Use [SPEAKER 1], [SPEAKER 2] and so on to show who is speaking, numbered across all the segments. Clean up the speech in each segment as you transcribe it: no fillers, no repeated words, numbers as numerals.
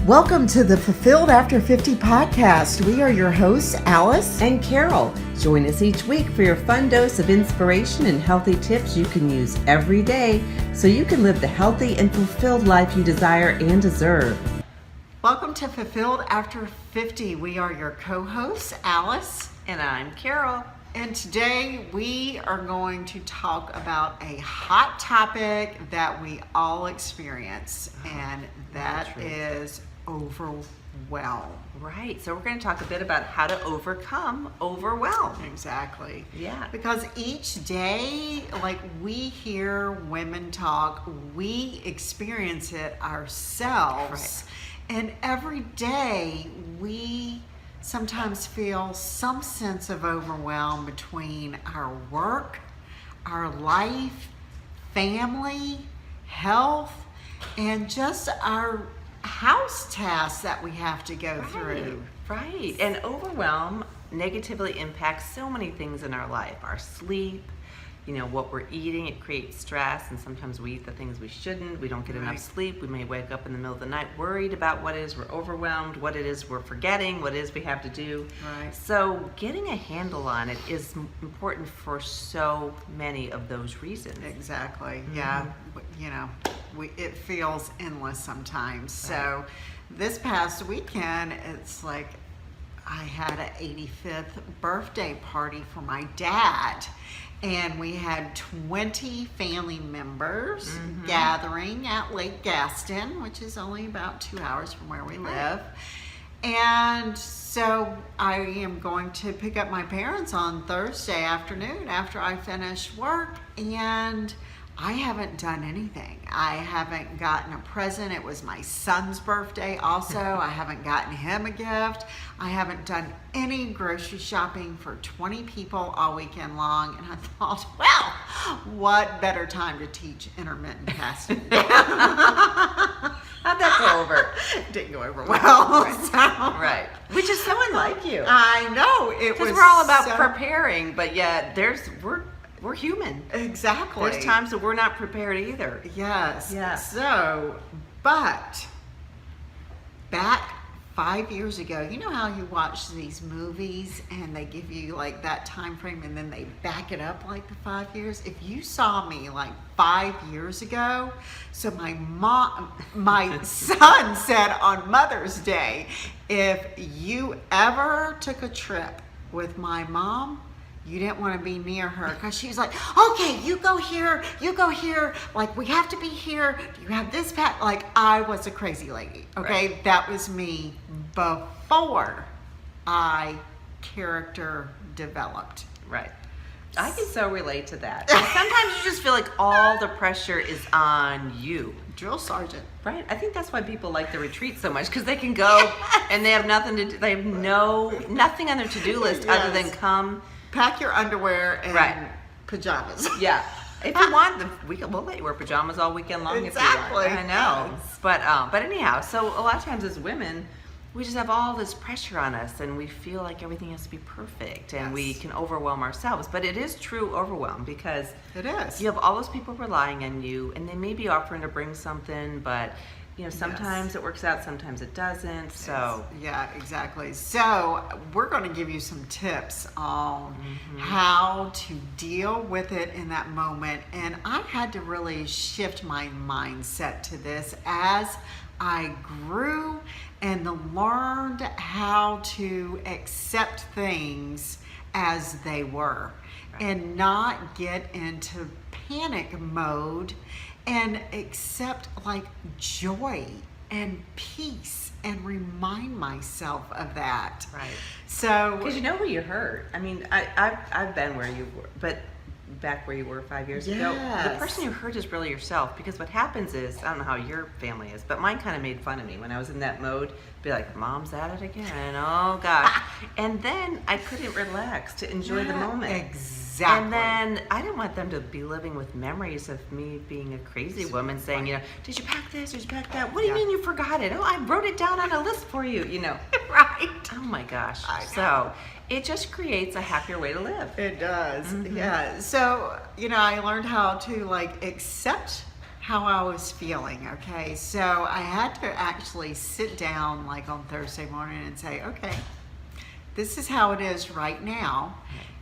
[SPEAKER 1] Welcome to the Fulfilled After 50 podcast. We are your hosts, Alice
[SPEAKER 2] and Carol. Join us each week for your fun dose of inspiration and healthy tips you can use every day so you can live the healthy and fulfilled life you desire and deserve.
[SPEAKER 1] Welcome to Fulfilled After 50. We are your co-hosts, Alice
[SPEAKER 2] and I'm Carol.
[SPEAKER 1] And today we are going to talk about a hot topic that we all experience, and that is overwhelm.
[SPEAKER 2] Right. So we're going to talk a bit about how to overcome overwhelm.
[SPEAKER 1] Exactly.
[SPEAKER 2] Yeah.
[SPEAKER 1] Because each day, like we hear women talk, we experience it ourselves. Right. And every day we sometimes feel some sense of overwhelm between our work, our life, family, health, and just our house tasks that we have to go through.
[SPEAKER 2] Right. And overwhelm negatively impacts so many things in our life. Our sleep, what we're eating, it creates stress, and sometimes we eat the things we shouldn't. We don't get enough sleep. We may wake up in the middle of the night worried about what it is we're overwhelmed, what it is we're forgetting, what it is we have to do.
[SPEAKER 1] Right.
[SPEAKER 2] So getting a handle on it is important for so many of those reasons.
[SPEAKER 1] Exactly. Mm-hmm. Yeah. It feels endless sometimes. Right. So this past weekend, it's like I had an 85th birthday party for my dad. And we had 20 family members gathering at Lake Gaston, which is only about 2 hours from where we live. And so I am going to pick up my parents on Thursday afternoon after I finish work, and I haven't done anything. I haven't gotten a present. It was my son's birthday also. I haven't gotten him a gift. I haven't done any grocery shopping for 20 people all weekend long. And I thought, well, what better time to teach intermittent fasting?
[SPEAKER 2] How'd that go over?
[SPEAKER 1] Didn't go over well.
[SPEAKER 2] Right. So. Right. Which is so unlike you.
[SPEAKER 1] I know.
[SPEAKER 2] Because we're all about preparing, but yet we're human.
[SPEAKER 1] Exactly.
[SPEAKER 2] There's times that we're not prepared either.
[SPEAKER 1] Yes.
[SPEAKER 2] Yeah.
[SPEAKER 1] So, but back 5 years ago, you know how you watch these movies and they give you like that time frame and then they back it up like the 5 years? If you saw me like 5 years ago, so my son said on Mother's Day, if you ever took a trip with my mom, you didn't want to be near her because she was like, okay, you go here, like we have to be here, you have this pack. Like I was a crazy lady, okay? Right. That was me before I character developed.
[SPEAKER 2] Right. I can so relate to that. Sometimes you just feel like all the pressure is on you.
[SPEAKER 1] Drill sergeant.
[SPEAKER 2] Right. I think that's why people like the retreat so much, because they can go and they have nothing to do. They have nothing on their to-do list other than come.
[SPEAKER 1] Pack your underwear and pajamas.
[SPEAKER 2] Yeah. If you want, we'll let you wear pajamas all weekend long.
[SPEAKER 1] Exactly.
[SPEAKER 2] If you want. I know. Yes. But anyhow, so a lot of times as women, we just have all this pressure on us and we feel like everything has to be perfect and we can overwhelm ourselves. But it is true overwhelm because
[SPEAKER 1] it is.
[SPEAKER 2] You have all those people relying on you and they may be offering to bring something, but sometimes it works out, sometimes it doesn't. So
[SPEAKER 1] yeah, exactly. So we're going to give you some tips on how to deal with it in that moment. And I had to really shift my mindset to this as I grew and learned how to accept things as they were and not get into panic mode and accept like joy and peace and remind myself of that.
[SPEAKER 2] Right.
[SPEAKER 1] So
[SPEAKER 2] because where you hurt. I mean, I've been where you were, but back where you were 5 years ago. The person you hurt is really yourself, because what happens is, I don't know how your family is, but mine kind of made fun of me when I was in that mode. Be like, Mom's at it again. Oh gosh. And then I couldn't relax to enjoy the moment.
[SPEAKER 1] Exactly.
[SPEAKER 2] And then I didn't want them to be living with memories of me being a crazy woman saying, did you pack this? Did you pack that? What do you mean you forgot it? Oh, I wrote it down on a list for you,
[SPEAKER 1] Right.
[SPEAKER 2] Oh my gosh. So it just creates a happier way to live.
[SPEAKER 1] It does. Yeah. So, I learned how to accept how I was feeling, okay? So I had to actually sit down like on Thursday morning and say, okay, this is how it is right now.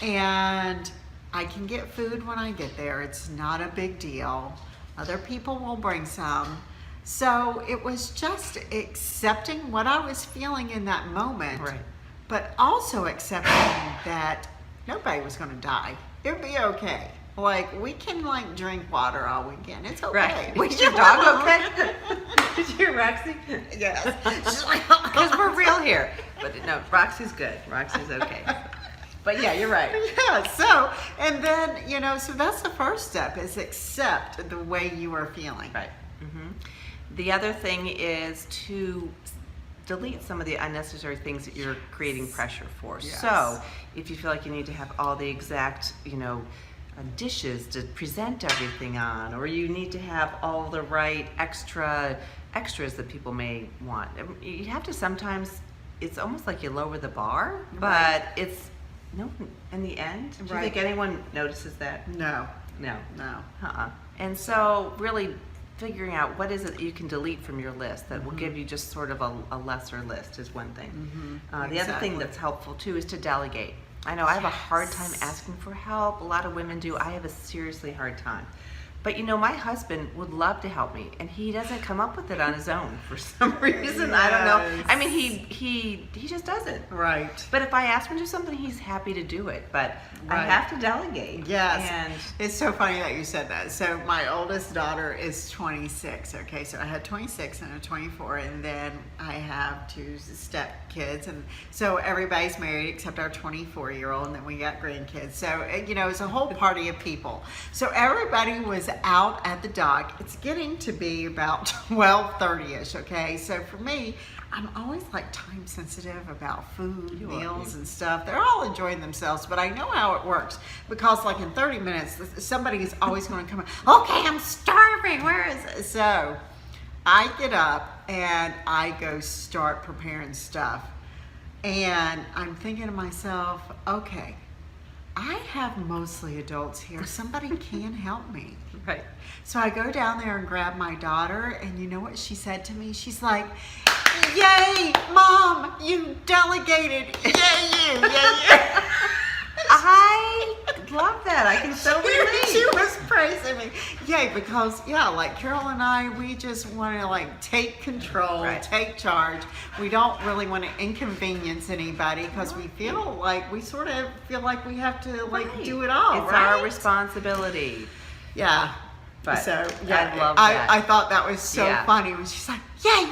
[SPEAKER 1] And I can get food when I get there. It's not a big deal. Other people will bring some. So it was just accepting what I was feeling in that moment,
[SPEAKER 2] Right.
[SPEAKER 1] but also accepting that nobody was going to die. It would be okay. Like, we can like drink water all weekend. It's okay.
[SPEAKER 2] Right. Was your dog okay? Did you hear Roxy?
[SPEAKER 1] Yes.
[SPEAKER 2] Because we're real here. But no, Roxy's good. Roxy's okay. But yeah, you're right.
[SPEAKER 1] Yeah, so, and then, so that's the first step, is accept the way you are feeling.
[SPEAKER 2] Right. The other thing is to delete some of the unnecessary things that you're creating pressure for.
[SPEAKER 1] Yes.
[SPEAKER 2] So if you feel like you need to have all the exact, dishes to present everything on, or you need to have all the right extras that people may want. You have to sometimes, it's almost like you lower the bar, but
[SPEAKER 1] Right.
[SPEAKER 2] it's, no, in the end, do you
[SPEAKER 1] Right.
[SPEAKER 2] think anyone notices that?
[SPEAKER 1] No,
[SPEAKER 2] No.
[SPEAKER 1] no.
[SPEAKER 2] And so really figuring out what is it that you can delete from your list that will give you just sort of a lesser list is one thing. The other
[SPEAKER 1] Exactly.
[SPEAKER 2] thing that's helpful too is to delegate. I know I have a hard time asking for help. A lot of women do. I have a seriously hard time. But my husband would love to help me, and he doesn't come up with it on his own for some reason. I don't know.
[SPEAKER 1] Yes.
[SPEAKER 2] I mean, he just doesn't.
[SPEAKER 1] Right.
[SPEAKER 2] But if I ask him to do something, he's happy to do it. But I
[SPEAKER 1] Right.
[SPEAKER 2] have to delegate.
[SPEAKER 1] Yes.
[SPEAKER 2] And
[SPEAKER 1] It's so funny that you said that. So my oldest daughter is 26. Okay, so I had 26 and a 24, and then I have two step kids, and so everybody's married except our 24-year-old, and then we got grandkids. So it's a whole party of people. So everybody was out at the dock. It's getting to be about 12:30ish. Okay, so for me, I'm always like time sensitive about food,
[SPEAKER 2] You are.
[SPEAKER 1] meals, and stuff. They're all enjoying themselves, but I know how it works because, like, in 30 minutes, somebody is always going to come. Okay, I'm starving. Where is it? So I get up and I go start preparing stuff, and I'm thinking to myself, okay, I have mostly adults here. Somebody can help me.
[SPEAKER 2] right.
[SPEAKER 1] So I go down there and grab my daughter, and you know what she said to me? She's like, "Yay, Mom, you delegated. Yay, you, yay, you."
[SPEAKER 2] I love that. I can so relate.
[SPEAKER 1] She was praising me. Yay, because, like Carol and I, we just want to, like, take control,
[SPEAKER 2] Right.
[SPEAKER 1] take charge. We don't really want to inconvenience anybody because we feel like, we sort of feel like we have to, like,
[SPEAKER 2] Right.
[SPEAKER 1] do it all,
[SPEAKER 2] It's
[SPEAKER 1] right?
[SPEAKER 2] our responsibility.
[SPEAKER 1] Yeah.
[SPEAKER 2] But
[SPEAKER 1] so
[SPEAKER 2] I love that.
[SPEAKER 1] I thought that was so
[SPEAKER 2] Yeah.
[SPEAKER 1] funny when she's like, "Yay!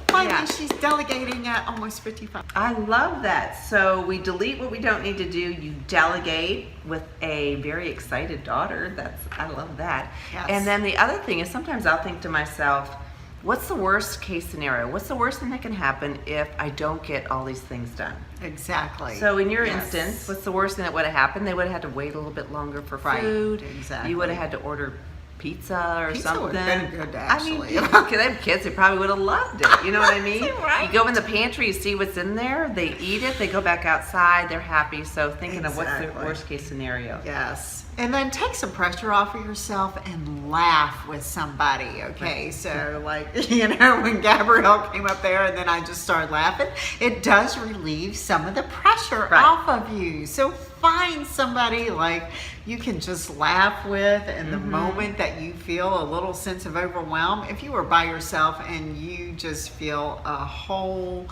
[SPEAKER 1] Finally,
[SPEAKER 2] Yeah.
[SPEAKER 1] she's delegating at almost 55."
[SPEAKER 2] I love that. So we delete what we don't need to do. You delegate with a very excited daughter. I love that.
[SPEAKER 1] Yes.
[SPEAKER 2] And then the other thing is sometimes I'll think to myself, what's the worst case scenario? What's the worst thing that can happen if I don't get all these things done?
[SPEAKER 1] Exactly.
[SPEAKER 2] So in your
[SPEAKER 1] Yes.
[SPEAKER 2] instance, what's the worst thing that would have happened? They would have had to wait a little bit longer for
[SPEAKER 1] Right,
[SPEAKER 2] food.
[SPEAKER 1] exactly.
[SPEAKER 2] You would have had to order pizza or
[SPEAKER 1] Pizza
[SPEAKER 2] something.
[SPEAKER 1] would have been good,
[SPEAKER 2] I mean,
[SPEAKER 1] actually.
[SPEAKER 2] okay, they have kids, they probably would have loved it. You know what I mean?
[SPEAKER 1] Right.
[SPEAKER 2] You go in the pantry, you see what's in there, they eat it, they go back outside, they're happy. So thinking of what's the
[SPEAKER 1] Exactly.
[SPEAKER 2] worst case scenario.
[SPEAKER 1] Yes. And then take some pressure off of yourself and laugh with somebody, okay?
[SPEAKER 2] Right.
[SPEAKER 1] So, like, when Gabrielle came up there and then I just started laughing, it does relieve some of the pressure
[SPEAKER 2] Right.
[SPEAKER 1] off of you. So find somebody, like, you can just laugh with in the moment that you feel a little sense of overwhelm. If you are by yourself and you just feel a whole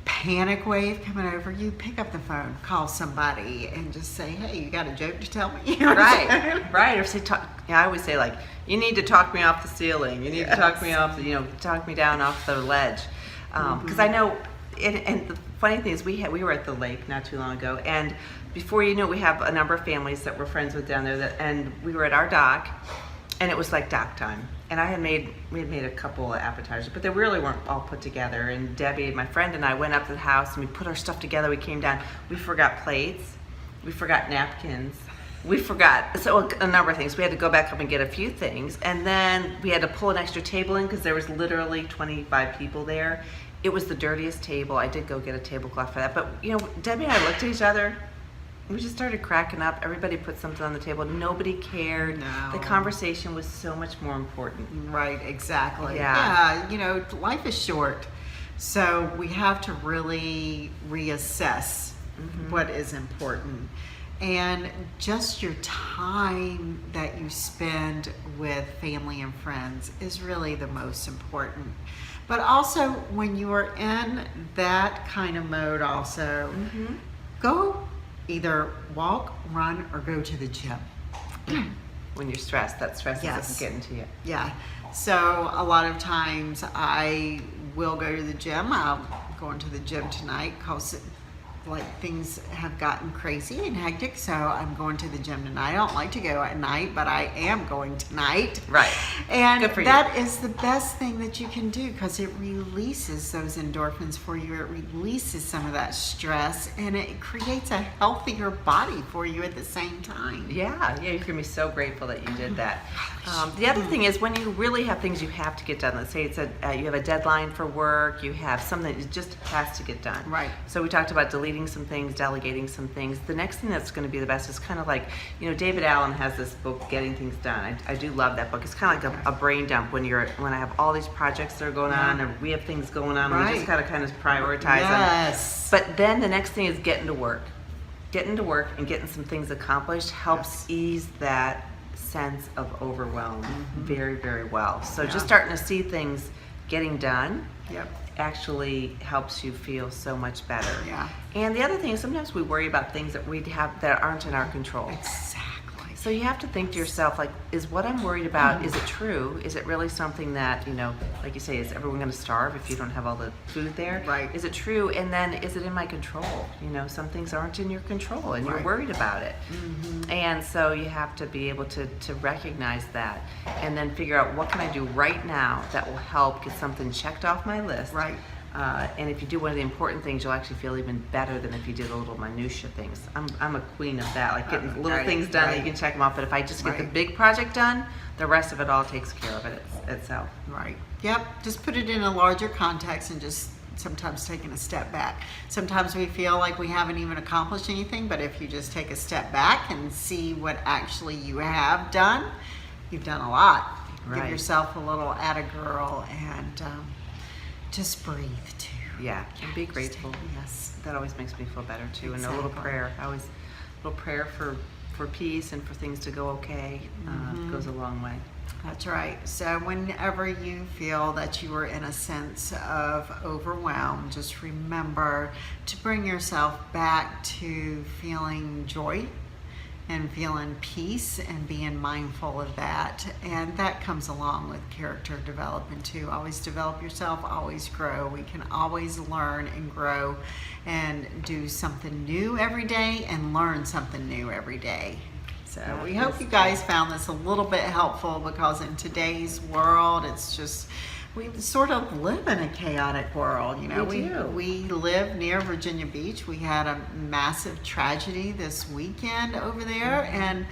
[SPEAKER 1] panic wave coming over you, pick up the phone, call somebody, and just say, "Hey, you got a joke to tell me?" You know what I'm saying?
[SPEAKER 2] Right, right. Or say, I always say, like, you need to talk me off the ceiling. You need to talk me off, talk me down off the ledge. Because I know, and the funny thing is, we were at the lake not too long ago, and before you know, we have a number of families that we're friends with down there, and we were at our dock, and it was like dock time. And we had made a couple of appetizers, but they really weren't all put together. And Debbie, my friend, and I went up to the house and we put our stuff together. We came down. We forgot plates. We forgot napkins. We forgot a number of things. We had to go back up and get a few things. And then we had to pull an extra table in because there was literally 25 people there. It was the dirtiest table. I did go get a tablecloth for that. But, Debbie and I looked at each other We just started cracking up. Everybody put something on the table. Nobody cared.
[SPEAKER 1] No.
[SPEAKER 2] The conversation was so much more important.
[SPEAKER 1] Right, exactly.
[SPEAKER 2] Yeah.
[SPEAKER 1] Life is short. So we have to really reassess what is important. And just your time that you spend with family and friends is really the most important. But also, when you are in that kind of mode also, go either walk, run, or go to the gym.
[SPEAKER 2] When you're stressed, that stress
[SPEAKER 1] Yes.
[SPEAKER 2] is getting to you.
[SPEAKER 1] Yeah. So a lot of times I will go to the gym. I'm going to the gym tonight because things have gotten crazy and hectic, so I'm going to the gym tonight. I don't like to go at night, but I am going tonight.
[SPEAKER 2] Right.
[SPEAKER 1] And
[SPEAKER 2] Good for you.
[SPEAKER 1] that is the best thing that you can do because it releases those endorphins for you. It releases some of that stress, and it creates a healthier body for you at the same time.
[SPEAKER 2] Yeah, you're gonna be so grateful that you did that. The other thing is when you really have things you have to get done. Let's say it's you have a deadline for work, you have something that just has to get done.
[SPEAKER 1] Right.
[SPEAKER 2] So we talked about deleting some things, delegating some things. The next thing that's going to be the best is kind of like, David Allen has this book, Getting Things Done. I do love that book. It's kind of like a brain dump when I have all these projects that are going on, or we have things going on.
[SPEAKER 1] Right.
[SPEAKER 2] We just gotta kind of prioritize
[SPEAKER 1] Yes.
[SPEAKER 2] them. But then the next thing is getting to work. Getting to work and getting some things accomplished helps ease that sense of overwhelm very, very well. So just starting to see things getting done actually helps you feel so much better.
[SPEAKER 1] Yeah.
[SPEAKER 2] And the other thing is sometimes we worry about things that we have that aren't in our control.
[SPEAKER 1] Exactly.
[SPEAKER 2] So you have to think to yourself, like, is what I'm worried about, is it true? Is it really something that, like you say, is everyone going to starve if you don't have all the food there?
[SPEAKER 1] Right.
[SPEAKER 2] Is it true? And then is it in my control? Some things aren't in your control and you're worried about it. And so you have to be able to recognize that and then figure out what can I do right now that will help get something checked off my list.
[SPEAKER 1] Right.
[SPEAKER 2] And if you do one of the important things, you'll actually feel even better than if you did the little minutia things. I'm a queen of that, like getting little things done that you can check them off. But if I just get the big project done, the rest of it all takes care of it itself.
[SPEAKER 1] Right. Yep. Just put it in a larger context and just sometimes taking a step back. Sometimes we feel like we haven't even accomplished anything, but if you just take a step back and see what actually you have done, you've done a lot.
[SPEAKER 2] Right.
[SPEAKER 1] Give yourself a little atta girl and just breathe too.
[SPEAKER 2] Yeah, and be grateful.
[SPEAKER 1] Yes.
[SPEAKER 2] That always makes me feel better too. And a little
[SPEAKER 1] Exactly.
[SPEAKER 2] prayer. A little prayer for peace and for things to go okay goes a long way.
[SPEAKER 1] That's right. So whenever you feel that you are in a sense of overwhelm, just remember to bring yourself back to feeling joy and feeling peace and being mindful of that. And that comes along with character development too. Always develop yourself, always grow. We can always learn and grow and do something new every day and learn something new every day. So we hope you guys found this a little bit helpful because in today's world, it's just, we sort of live in a chaotic world.
[SPEAKER 2] We do.
[SPEAKER 1] We live near Virginia Beach. We had a massive tragedy this weekend over there. And,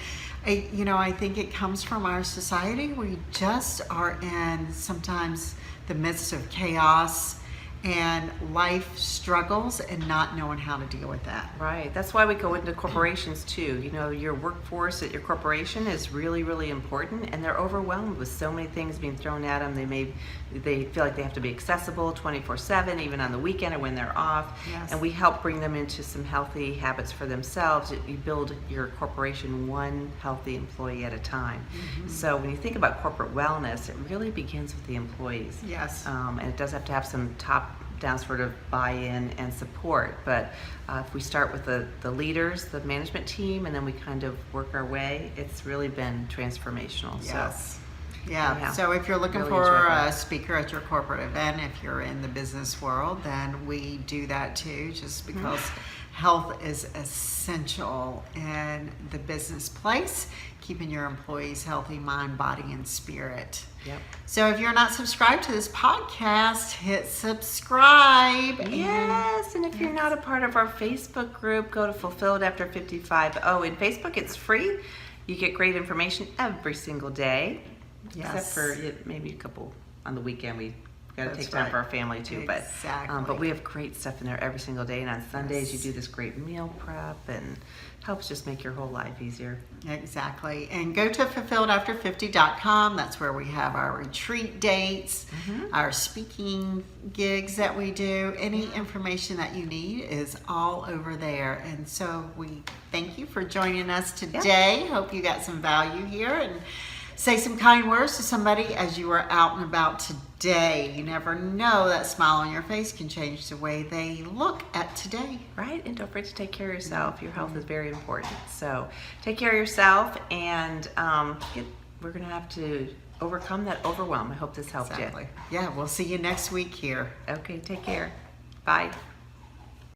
[SPEAKER 1] I think it comes from our society. We just are in sometimes the midst of chaos and life struggles and not knowing how to deal with that.
[SPEAKER 2] Right. That's why we go into corporations too. Your workforce at your corporation is really, really important, and they're overwhelmed with so many things being thrown at them. They feel like they have to be accessible 24/7, even on the weekend or when they're off.
[SPEAKER 1] Yes.
[SPEAKER 2] And we help bring them into some healthy habits for themselves. You build your corporation one healthy employee at a time. So when you think about corporate wellness, it really begins with the employees.
[SPEAKER 1] Yes.
[SPEAKER 2] And it does have to have some top-down sort of buy-in and support. But if we start with the leaders, the management team, and then we kind of work our way, it's really been transformational.
[SPEAKER 1] Yes.
[SPEAKER 2] So,
[SPEAKER 1] Yeah. So if you're looking
[SPEAKER 2] Really
[SPEAKER 1] for
[SPEAKER 2] enjoyable.
[SPEAKER 1] a speaker at your corporate event, if you're in the business world, then we do that too, just because health is essential in the business place, keeping your employees healthy, mind, body, and spirit.
[SPEAKER 2] Yep.
[SPEAKER 1] So if you're not subscribed to this podcast, hit subscribe.
[SPEAKER 2] Yes, and if you're not a part of our Facebook group, go to Fulfilled After 55. Oh, in Facebook, it's free. You get great information every single day.
[SPEAKER 1] Yes.
[SPEAKER 2] Except for maybe a couple on the weekend. We got to
[SPEAKER 1] That's
[SPEAKER 2] take time
[SPEAKER 1] right.
[SPEAKER 2] for our family too.
[SPEAKER 1] Exactly.
[SPEAKER 2] But we have great stuff in there every single day. And on Sundays,
[SPEAKER 1] Yes.
[SPEAKER 2] you do this great meal prep and helps just make your whole life easier.
[SPEAKER 1] Exactly. And go to fulfilledafter50.com. That's where we have our retreat dates, our speaking gigs that we do. Any information that you need is all over there. And so we thank you for joining us today. Hope you got some value here, and say some kind words to somebody as you are out and about today. You never know, that smile on your face can change the way they look at today.
[SPEAKER 2] Right? And don't forget to take care of yourself. Your health is very important. So take care of yourself, and we're going to have to overcome that overwhelm. I hope this helped
[SPEAKER 1] Exactly.
[SPEAKER 2] you.
[SPEAKER 1] Yeah, we'll see you next week here.
[SPEAKER 2] Okay, take care. Bye.